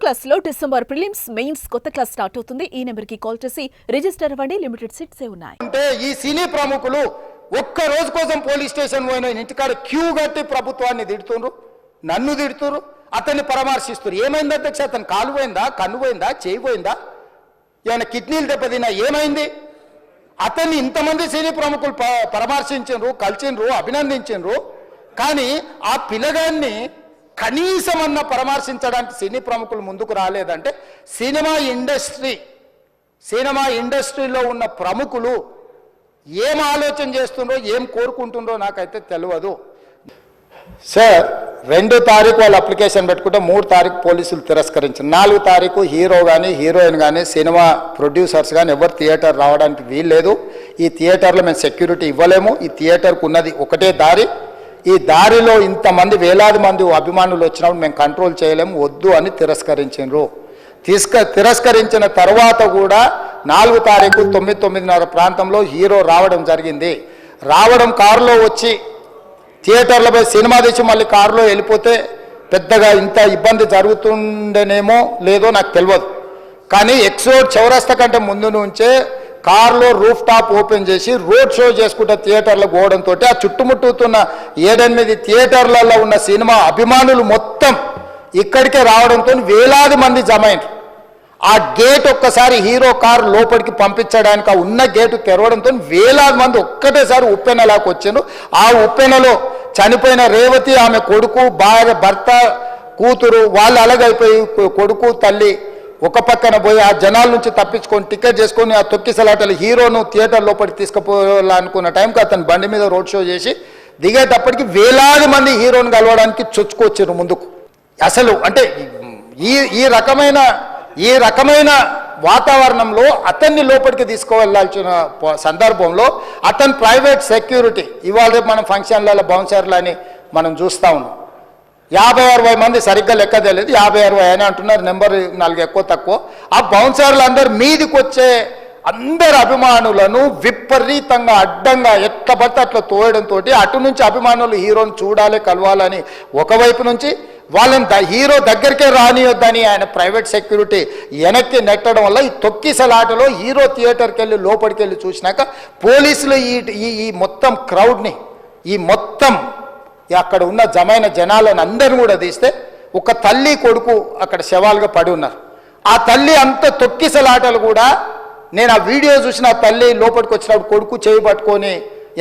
Class లో December prelims mains కొత్త class start అవుతుంది. ఈ నెంబర్ కి కాల్ చేసి రిజిస్టర్ అవ్వండి. లిమిటెడ్ సీట్స్ ఉన్నాయి. అంటే ఈ సినీ ప్రముఖులు ఒక్క రోజు కోసం పోలీస్ స్టేషన్ పోయిన ఇంటికాడ క్యూ కట్టి ప్రభుత్వాన్ని తిడుతున్నారు, నన్ను తిడుతున్నారు, అతన్ని పరామర్శిస్తున్నారు. ఏమైంది అధ్యక్ష? అతను కాలు పోయిందా, కన్ను పోయిందా, చేయి పోయిందా, ఏమైనా కిడ్నీలు దెబ్బతిన్నా, ఏమైంది? అతన్ని ఇంతమంది సినీ ప్రముఖులు పరామర్శించారు, కలిసిండ్రు, అభినందించారు. కానీ ఆ పిల్లగాన్ని కనీసం అన్న పరామర్శించడానికి సినీ ప్రముఖులు ముందుకు రాలేదంటే సినిమా ఇండస్ట్రీలో ఉన్న ప్రముఖులు ఏం ఆలోచన చేస్తుండ్రో, ఏం కోరుకుంటుండ్రో నాకైతే తెలియదు. సార్ 2 తారీఖు వాళ్ళు అప్లికేషన్ పెట్టుకుంటే 3 తారీఖు పోలీసులు తిరస్కరించారు. 4 తారీఖు హీరో కానీ హీరోయిన్ కానీ సినిమా ప్రొడ్యూసర్స్ కానీ ఎవరు థియేటర్ రావడానికి వీల్లేదు. ఈ థియేటర్లో మేము సెక్యూరిటీ ఇవ్వలేము. ఈ థియేటర్కు ఉన్నది ఒకటే దారి. ఈ దారిలో ఇంతమంది వేలాది మంది అభిమానులు వచ్చినప్పుడు మేము కంట్రోల్ చేయలేము, వద్దు అని తిరస్కరించారు. తిరస్కరించిన తర్వాత కూడా 4 తారీఖు 9:30 ప్రాంతంలో హీరో రావడం జరిగింది. రావడం కారులో వచ్చి థియేటర్లో పోయి సినిమా తెచ్చి మళ్ళీ కారులో వెళ్ళిపోతే పెద్దగా ఇంత ఇబ్బంది జరుగుతుండేనేమో లేదో నాకు తెలియదు. కానీ ఎక్స్రోడ్ చౌరస్తా కంటే ముందు నుంచే కారులో రూఫ్ టాప్ ఓపెన్ చేసి రోడ్ షో చేసుకుంటే థియేటర్లో పోవడంతో ఆ చుట్టుముట్టుతున్న 7-8 థియేటర్లలో ఉన్న సినిమా అభిమానులు మొత్తం ఇక్కడికే రావడంతో వేలాది మంది జమ అయినారు. ఆ గేట్ ఒక్కసారి హీరో కారు లోపలికి పంపించడానికి ఆ ఉన్న గేటు తెరవడంతో వేలాది మంది ఒక్కటేసారి ఉప్పెనలాకి వచ్చారు. ఆ ఉప్పెనలో చనిపోయిన రేవతి, ఆమె కొడుకు, భార్య, భర్త, కూతురు వాళ్ళు అలాగైపోయి కొడుకు, తల్లి ఒక పక్కన పోయి ఆ జనాల నుంచి తప్పించుకొని టికెట్ చేసుకొని ఆ తొక్కిసలాటలు హీరోను థియేటర్ లోపలికి తీసుకుపోవాలనుకున్న టైంకి అతను బండి మీద రోడ్ షో చేసి దిగేటప్పటికి వేలాది మంది హీరోను కలవడానికి చొచ్చుకొచ్చారు ముందుకు. అసలు అంటే ఈ రకమైన వాతావరణంలో అతన్ని లోపలికి తీసుకువెళ్ళాల్సిన సందర్భంలో అతను ప్రైవేట్ సెక్యూరిటీ ఇవాళ రేపు మనం ఫంక్షన్లలో బౌన్సర్లు అని మనం చూస్తూ ఉన్నాం. 50-60 మంది సరిగ్గా లెక్క తెలియదు, 50-60 అని అంటున్నారు, నెంబర్ 4 ఎక్కువ తక్కువ. ఆ బౌన్సర్లు అందరు మీదికి వచ్చే అందరు అభిమానులను విపరీతంగా అడ్డంగా ఎట్లా పడితే అట్లా తోయడంతో అటు నుంచి అభిమానులు హీరోని చూడాలి, కలవాలని ఒకవైపు నుంచి వాళ్ళని హీరో దగ్గరికే రానియొద్దని ఆయన ప్రైవేట్ సెక్యూరిటీ వెనక్కి నెట్టడం వల్ల ఈ తొక్కిసలాటలో హీరో థియేటర్కి వెళ్ళి లోపలికి వెళ్ళి చూసినాక పోలీసులు ఈ మొత్తం క్రౌడ్ని, ఈ మొత్తం అక్కడ ఉన్న జమైన జనాలను అందరిని కూడా తీస్తే ఒక తల్లి కొడుకు అక్కడ శవాలుగా పడి ఉన్నారు. ఆ తల్లి అంత తొక్కిసలాటలు కూడా నేను ఆ వీడియో చూసిన ఆ తల్లి లోపలికి వచ్చినప్పుడు కొడుకు చేయి పట్టుకొని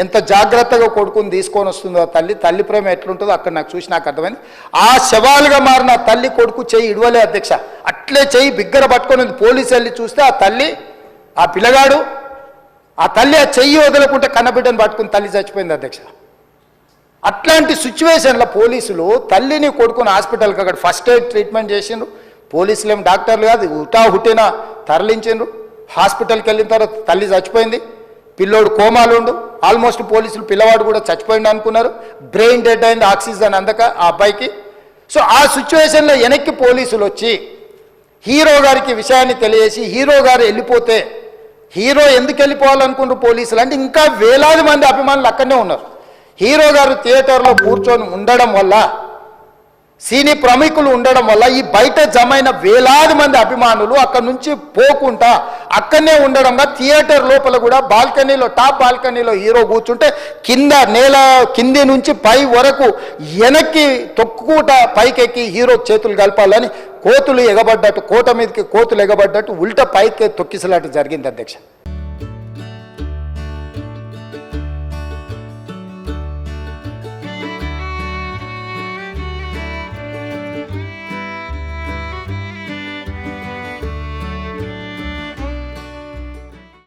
ఎంత జాగ్రత్తగా కొడుకుని తీసుకొని వస్తుందో ఆ తల్లి ప్రేమ ఎట్లుంటుందో అక్కడ నాకు చూసి నాకు అర్థమైంది. ఆ శవాలుగా మారిన తల్లి కొడుకు చెయ్యి ఇడవలే అధ్యక్ష, అట్లే చెయ్యి బిగ్గర పట్టుకొని పోలీసు వెళ్ళి చూస్తే ఆ తల్లి, ఆ పిల్లగాడు, ఆ తల్లి ఆ చెయ్యి వదలకుంటే కన్నబిడ్డను పట్టుకుని తల్లి చచ్చిపోయింది అధ్యక్ష. అట్లాంటి సిచ్యువేషన్లో పోలీసులు తల్లిని కొడుకుని హాస్పిటల్కి అక్కడ ఫస్ట్ ఎయిడ్ ట్రీట్మెంట్ చేసిండ్రు. పోలీసులు ఏమి డాక్టర్లు కాదు, హుటాహుటిన తరలించిండ్రు. హాస్పిటల్కి వెళ్ళిన తర్వాత తల్లి చచ్చిపోయింది, పిల్లోడు కోమాలు ఉండు. ఆల్మోస్ట్ పోలీసులు పిల్లవాడు కూడా చచ్చిపోయింది అనుకున్నారు. బ్రెయిన్ డెడ్ అయింది, ఆక్సిజన్ అందక ఆ అబ్బాయికి. సో ఆ సిచ్యువేషన్లో వెనక్కి పోలీసులు వచ్చి హీరో గారికి విషయాన్ని తెలియజేసి హీరో గారు వెళ్ళిపోతే హీరో ఎందుకు వెళ్ళిపోవాలనుకున్నారు పోలీసులు అంటే ఇంకా వేలాది మంది అభిమానులు అక్కడనే ఉన్నారు. హీరో గారు థియేటర్లో కూర్చొని ఉండడం వల్ల, సినీ ప్రముఖులు ఉండడం వల్ల ఈ బయట జమైన వేలాది మంది అభిమానులు అక్కడ నుంచి పోకుండా అక్కడనే ఉండడంగా థియేటర్ లోపల కూడా బాల్కనీలో, టాప్ బాల్కనీలో హీరో కూర్చుంటే కింది నుంచి పై వరకు వెనక్కి తొక్కుట పైకెక్కి హీరో చేతులు కలపాలని కోతులు ఎగబడ్డట్టు, కోట మీదకి కోతులు ఎగబడ్డట్టు ఉల్టా పైకి తొక్కిసలాట జరిగింది అధ్యక్ష.